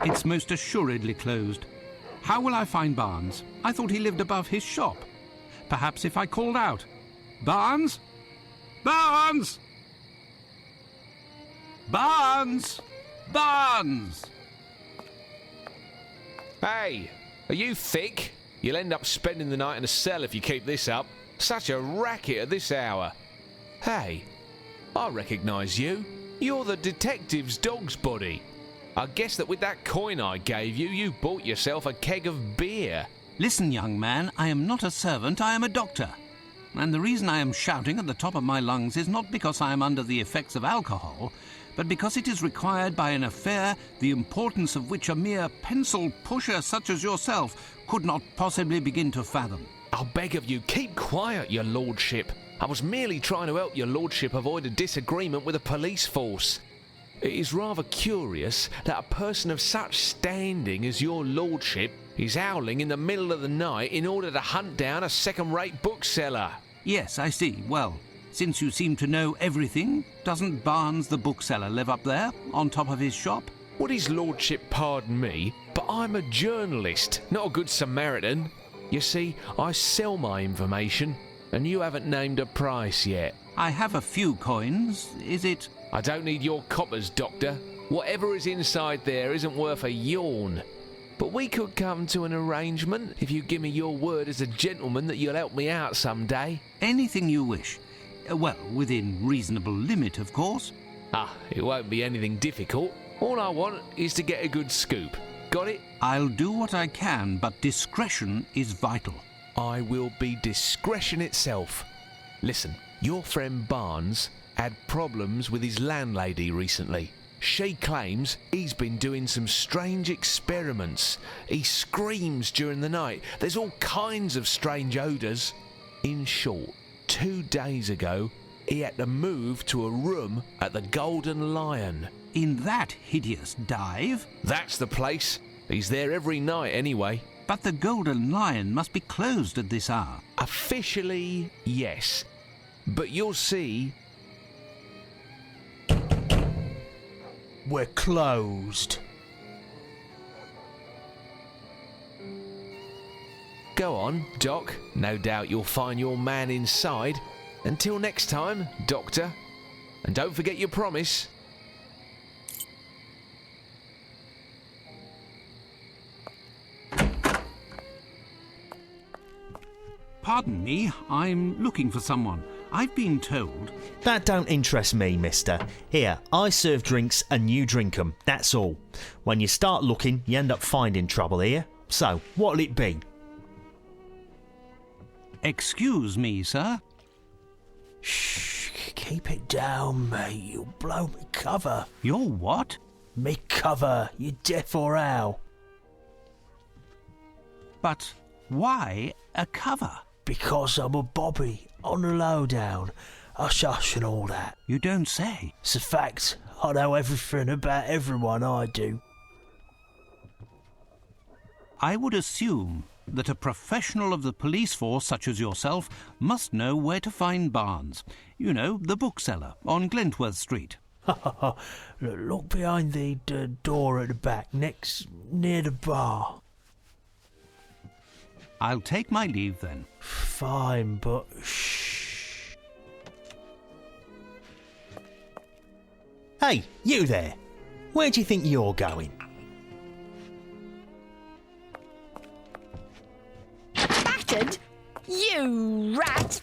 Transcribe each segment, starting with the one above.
It's most assuredly closed. How will I find Barnes? I thought he lived above his shop. Perhaps if I called out, Barnes? Barnes! Barnes! Barnes! Hey, are you thick? You'll end up spending the night in a cell if you keep this up. Such a racket at this hour. Hey, I recognise you. You're the detective's dog's body. I guess that with that coin I gave you, you bought yourself a keg of beer. Listen, young man, I am not a servant, I am a doctor. And the reason I am shouting at the top of my lungs is not because I am under the effects of alcohol, but because it is required by an affair the importance of which a mere pencil pusher such as yourself could not possibly begin to fathom. I'll beg of you, keep quiet, your lordship. I was merely trying to help your lordship avoid a disagreement with the police force. It is rather curious that a person of such standing as your lordship is howling in the middle of the night in order to hunt down a second-rate bookseller. Yes, I see. Well, since you seem to know everything, doesn't Barnes the bookseller live up there, on top of his shop? Would his lordship pardon me, but I'm a journalist, not a good Samaritan. You see, I sell my information, and you haven't named a price yet. I have a few coins. Is it... I don't need your coppers, Doctor. Whatever is inside there isn't worth a yawn. But we could come to an arrangement if you give me your word as a gentleman that you'll help me out some day. Anything you wish. Well, within reasonable limit, of course. It won't be anything difficult. All I want is to get a good scoop. Got it? I'll do what I can, but discretion is vital. I will be discretion itself. Listen, your friend Barnes had problems with his landlady recently. She claims he's been doing some strange experiments. He screams during the night. There's all kinds of strange odours. In short, 2 days ago, he had to move to a room at the Golden Lion. In that hideous dive? That's the place. He's there every night anyway. But the Golden Lion must be closed at this hour. Officially, yes. But you'll see... We're closed. Go on, Doc. No doubt you'll find your man inside. Until next time, Doctor. And don't forget your promise. Pardon me, I'm looking for someone. I've been told... That don't interest me, mister. Here, I serve drinks and you drink 'em, that's all. When you start looking, you end up finding trouble here. So, what'll it be? Excuse me, sir. Shh, keep it down, mate. You'll blow me cover. You're what? Me cover, you deaf or how? But why a cover? Because I'm a bobby, on the lowdown, hush-hush and all that. You don't say. It's a fact. I know everything about everyone, I do. I would assume that a professional of the police force such as yourself must know where to find Barnes. You know, the bookseller on Glentworth Street. Look behind the door at the back, next near the bar. I'll take my leave then. Fine, but shh. Hey, you there. Where do you think you're going? Battered? You rat!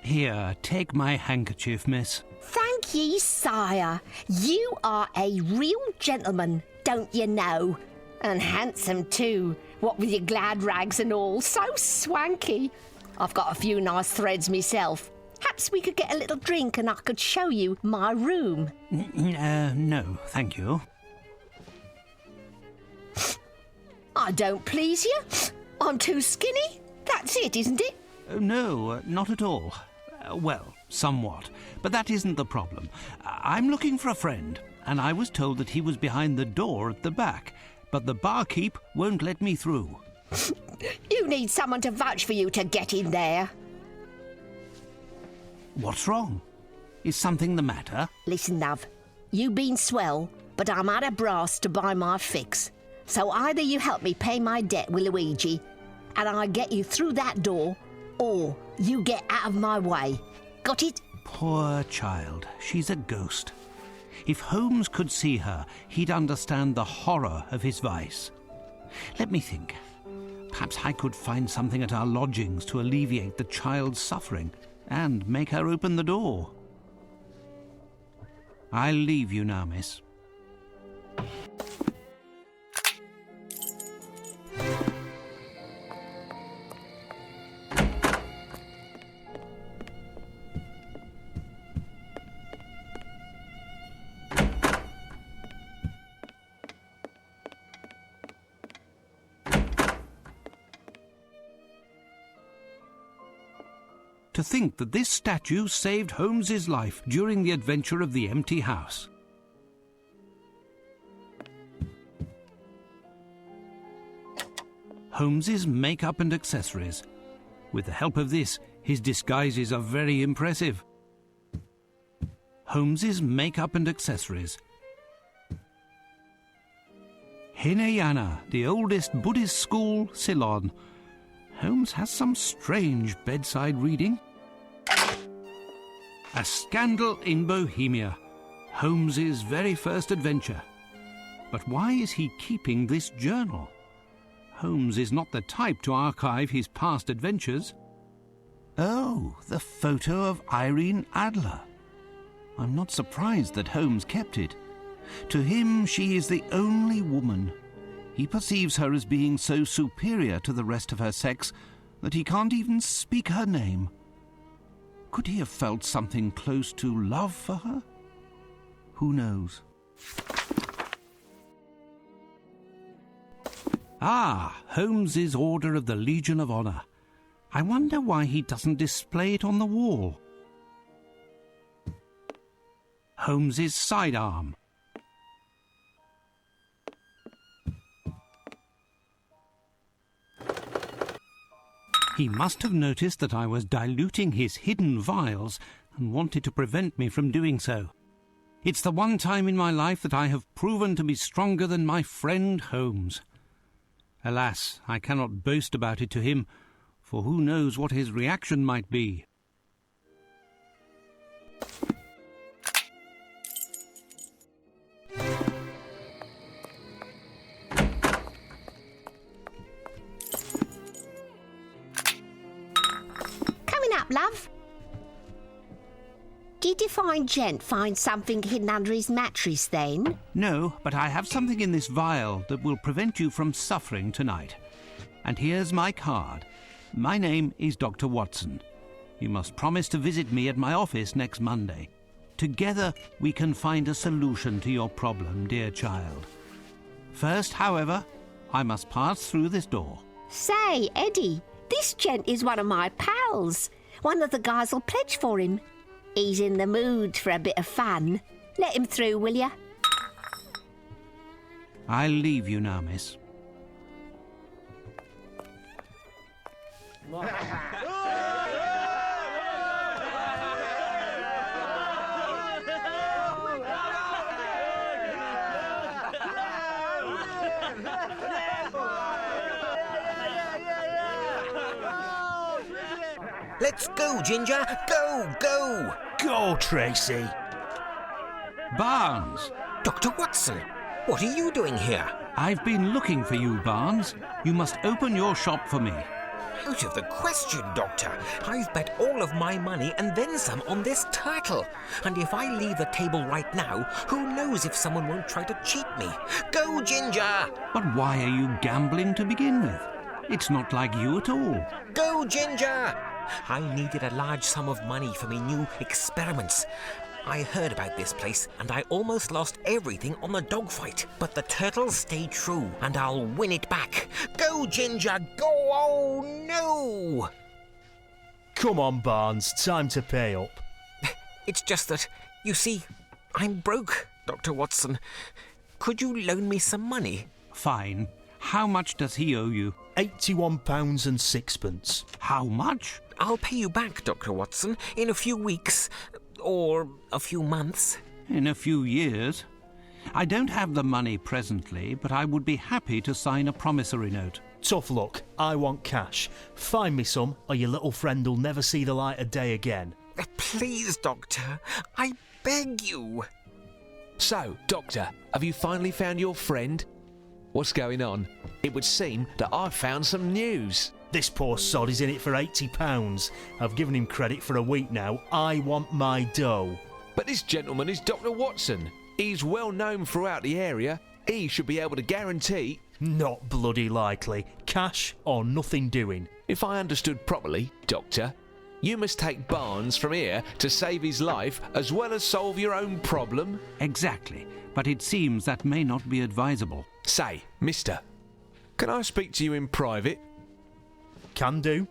Here, take my handkerchief, miss. Thank ye, sire. You are a real gentleman, don't you know? And handsome too, what with your glad rags and all, so swanky. I've got a few nice threads myself. Perhaps we could get a little drink and I could show you my room. No, thank you. I don't please you? I'm too skinny? That's it, isn't it? No, not at all. Well, somewhat. But that isn't the problem. I'm looking for a friend, and I was told that he was behind the door at the back, but the barkeep won't let me through. You need someone to vouch for you to get in there. What's wrong? Is something the matter? Listen, love, you been swell, but I'm out of brass to buy my fix. So either you help me pay my debt with Luigi, and I get you through that door, or you get out of my way. Got it? Poor child, she's a ghost. If Holmes could see her, he'd understand the horror of his vice. Let me think. Perhaps I could find something at our lodgings to alleviate the child's suffering and make her open the door. I'll leave you now, miss. To think that this statue saved Holmes's life during the adventure of the empty house. Holmes's makeup and accessories. With the help of this, his disguises are very impressive. Holmes's makeup and accessories. Hinayana, the oldest Buddhist school, Ceylon. Holmes has some strange bedside reading. A Scandal in Bohemia, Holmes's very first adventure. But why is he keeping this journal? Holmes is not the type to archive his past adventures. Oh, the photo of Irene Adler. I'm not surprised that Holmes kept it. To him, she is the only woman. He perceives her as being so superior to the rest of her sex that he can't even speak her name. Could he have felt something close to love for her? Who knows? Ah, Holmes's Order of the Legion of Honor. I wonder why he doesn't display it on the wall. Holmes's sidearm. He must have noticed that I was diluting his hidden vials and wanted to prevent me from doing so. It's the one time in my life that I have proven to be stronger than my friend Holmes. Alas, I cannot boast about it to him, for who knows what his reaction might be. Love? Did your fine gent find something hidden under his mattress then? No, but I have something in this vial that will prevent you from suffering tonight. And here's my card. My name is Dr. Watson. You must promise to visit me at my office next Monday. Together we can find a solution to your problem, dear child. First, however, I must pass through this door. Say, Eddie, this gent is one of my pals. One of the guys will pledge for him. He's in the mood for a bit of fun. Let him through, will ya? I'll leave you now, miss. Let's go, Ginger! Go, go! Go, Tracy! Barnes! Dr. Watson, what are you doing here? I've been looking for you, Barnes. You must open your shop for me. Out of the question, Doctor. I've bet all of my money and then some on this turtle. And if I leave the table right now, who knows if someone won't try to cheat me? Go, Ginger! But why are you gambling to begin with? It's not like you at all. Go, Ginger! I needed a large sum of money for me new experiments. I heard about this place and I almost lost everything on the dogfight. But the turtles stay true and I'll win it back. Go, Ginger, go! Oh, no! Come on, Barnes, time to pay up. It's just that, you see, I'm broke, Dr. Watson. Could you loan me some money? Fine. How much does he owe you? £81 and sixpence. How much? I'll pay you back, Dr. Watson, in a few weeks. Or a few months. In a few years. I don't have the money presently, but I would be happy to sign a promissory note. Tough luck. I want cash. Find me some, or your little friend'll never see the light of day again. Please, Doctor, I beg you. So, Doctor, have you finally found your friend? What's going on? It would seem that I've found some news. This poor sod is in it for £80. I've given him credit for a week now. I want my dough. But this gentleman is Dr. Watson. He's well known throughout the area. He should be able to guarantee... Not bloody likely. Cash or nothing doing. If I understood properly, Doctor, you must take Barnes from here to save his life as well as solve your own problem? Exactly, but it seems that may not be advisable. Say, mister, can I speak to you in private? Can do.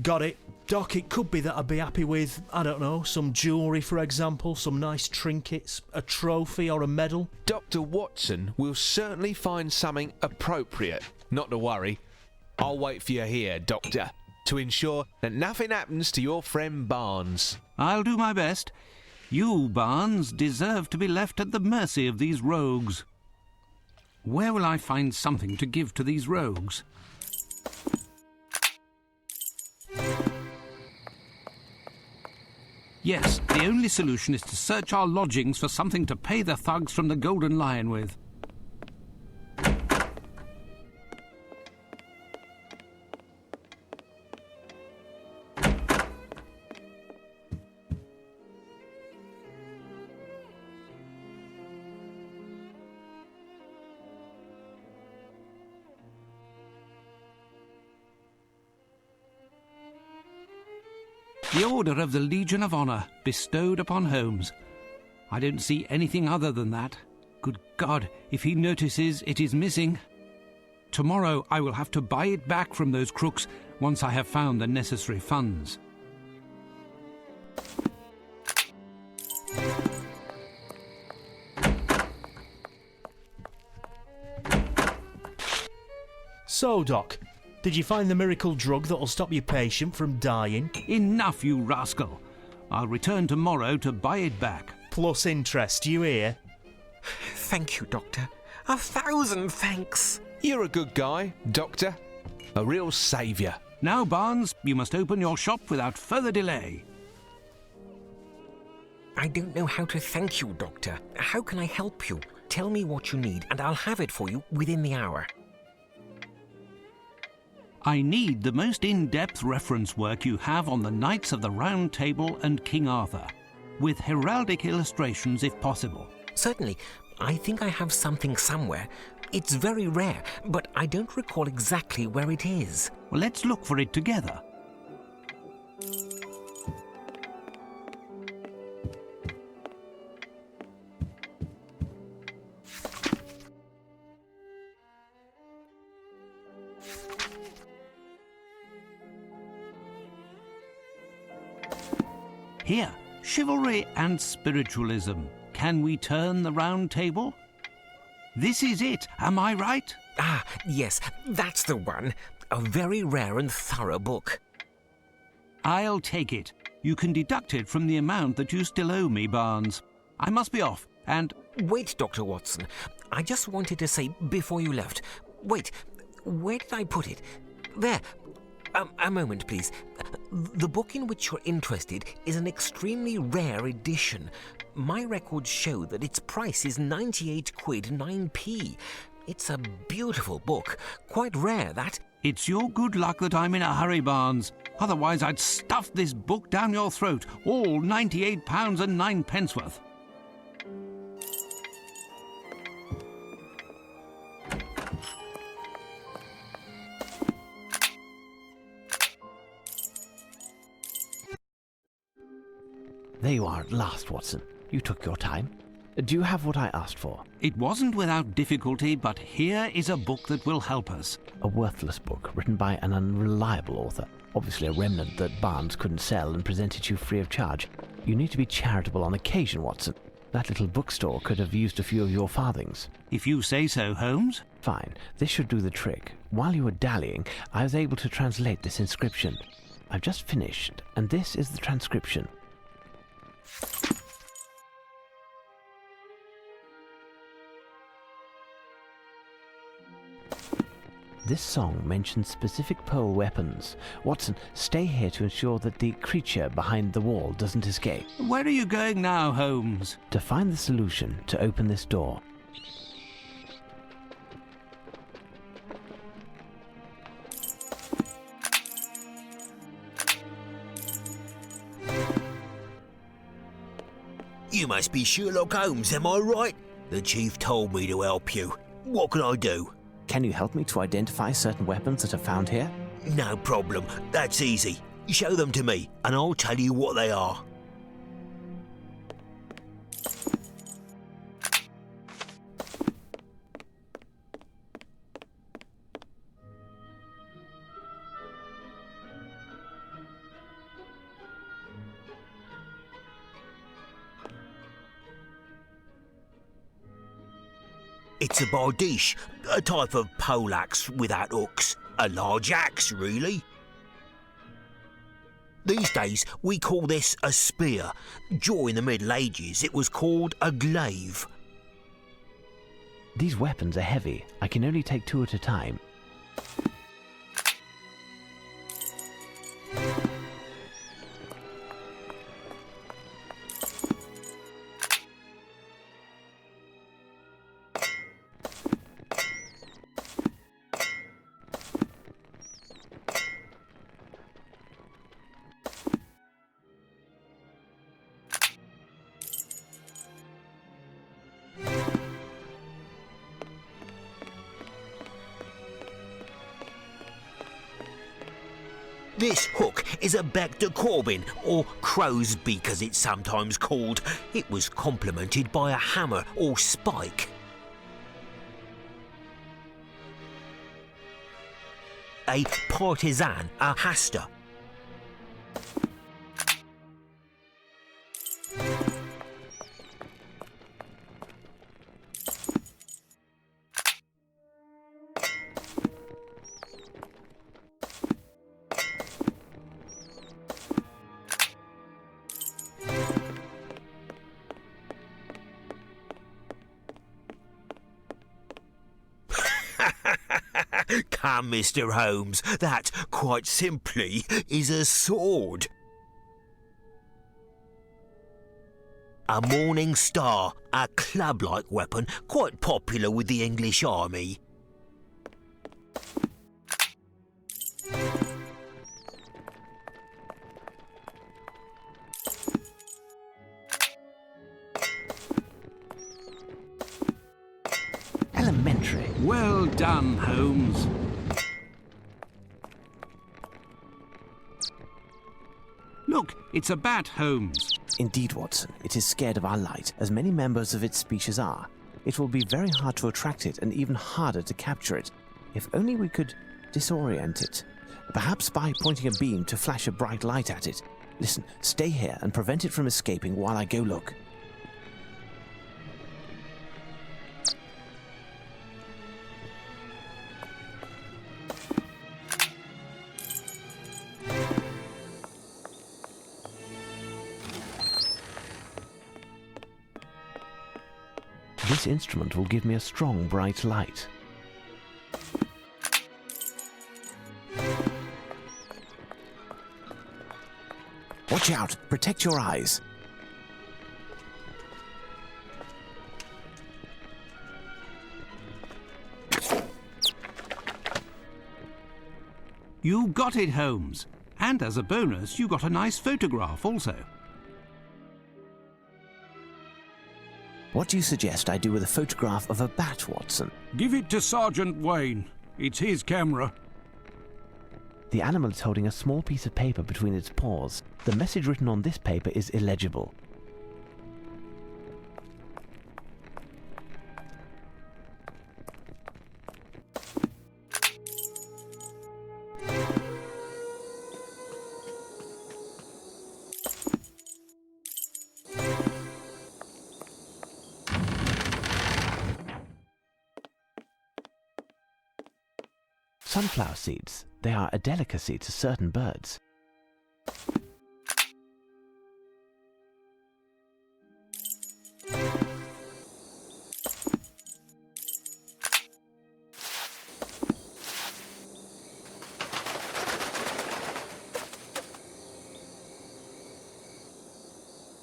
Got it. Doc, it could be that I'd be happy with, I don't know, some jewellery, for example, some nice trinkets, a trophy or a medal. Dr. Watson will certainly find something appropriate. Not to worry. I'll wait for you here, Doctor, to ensure that nothing happens to your friend Barnes. I'll do my best. You, Barnes, deserve to be left at the mercy of these rogues. Where will I find something to give to these rogues? Yes, the only solution is to search our lodgings for something to pay the thugs from the Golden Lion with. The Order of the Legion of Honor, bestowed upon Holmes. I don't see anything other than that. Good God, if he notices it is missing. Tomorrow I will have to buy it back from those crooks once I have found the necessary funds. So, Doc, did you find the miracle drug that'll stop your patient from dying? Enough, you rascal. I'll return tomorrow to buy it back. Plus interest, you hear? Thank you, Doctor. 1,000 thanks. You're a good guy, Doctor. A real saviour. Now, Barnes, you must open your shop without further delay. I don't know how to thank you, Doctor. How can I help you? Tell me what you need, and I'll have it for you within the hour. I need the most in-depth reference work you have on the Knights of the Round Table and King Arthur, with heraldic illustrations if possible. Certainly. I think I have something somewhere. It's very rare, but I don't recall exactly where it is. Well, let's look for it together. Here, chivalry and spiritualism. Can we turn the round table? This is it, am I right? Ah, yes, that's the one. A very rare and thorough book. I'll take it. You can deduct it from the amount that you still owe me, Barnes. I must be off, and... Wait, Dr. Watson. I just wanted to say before you left. Wait, where did I put it? There. A moment, please. The book in which you're interested is an extremely rare edition. My records show that its price is 98 quid 9p. It's a beautiful book. Quite rare, that. It's your good luck that I'm in a hurry, Barnes. Otherwise I'd stuff this book down your throat, all £98 and 9p worth. There you are at last, Watson. You took your time. Do you have what I asked for? It wasn't without difficulty, but here is a book that will help us. A worthless book written by an unreliable author. Obviously a remnant that Barnes couldn't sell and presented you free of charge. You need to be charitable on occasion, Watson. That little bookstore could have used a few of your farthings. If you say so, Holmes. Fine, this should do the trick. While you were dallying, I was able to translate this inscription. I've just finished, and this is the transcription. This song mentions specific pole weapons. Watson, stay here to ensure that the creature behind the wall doesn't escape. Where are you going now, Holmes? To find the solution to open this door. You must be Sherlock Holmes, am I right? The chief told me to help you. What can I do? Can you help me to identify certain weapons that are found here? No problem. That's easy. Show them to me, and I'll tell you what they are. It's a bardiche, a type of poleaxe without hooks. A large axe, really. These days, we call this a spear. During the Middle Ages, it was called a glaive. These weapons are heavy. I can only take 2 at a time. This hook is a bec de corbin, or crow's beak as it's sometimes called. It was complemented by a hammer or spike. A partisan, a haster. Come, Mr. Holmes, that, quite simply, is a sword. A morning star, a club-like weapon, quite popular with the English army. Elementary. Well done, Holmes. Look, it's a bat, Holmes. Indeed, Watson. It is scared of our light, as many members of its species are. It will be very hard to attract it and even harder to capture it. If only we could disorient it. Perhaps by pointing a beam to flash a bright light at it. Listen, stay here and prevent it from escaping while I go look. This instrument will give me a strong, bright light. Watch out! Protect your eyes! You got it, Holmes. And as a bonus, you got a nice photograph also. What do you suggest I do with a photograph of a bat, Watson? Give it to Sergeant Wayne. It's his camera. The animal is holding a small piece of paper between its paws. The message written on this paper is illegible. sunflower seeds. They are a delicacy to certain birds.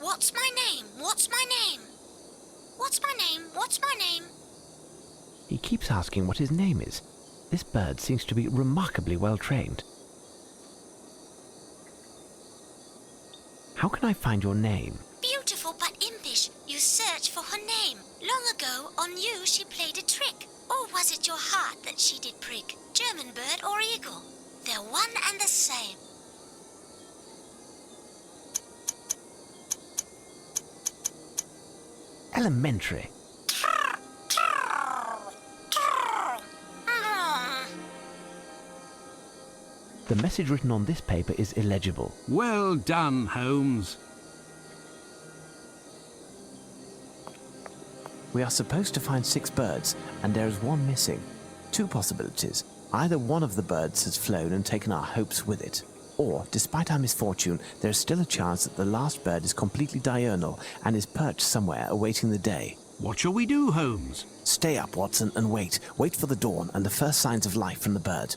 What's my name? What's my name? What's my name? What's my name? He keeps asking what his name is. This bird seems to be remarkably well trained. How can I find your name? Beautiful but impish, you search for her name. Long ago, on you she played a trick. Or was it your heart that she did prick? German bird or eagle? They're one and the same. Elementary. The message written on this paper is illegible. Well done, Holmes. We are supposed to find 6 birds, and there is one missing. 2 possibilities. Either one of the birds has flown and taken our hopes with it, or, despite our misfortune, there is still a chance that the last bird is completely diurnal and is perched somewhere awaiting the day. What shall we do, Holmes? Stay up, Watson, and wait. Wait for the dawn and the first signs of life from the bird.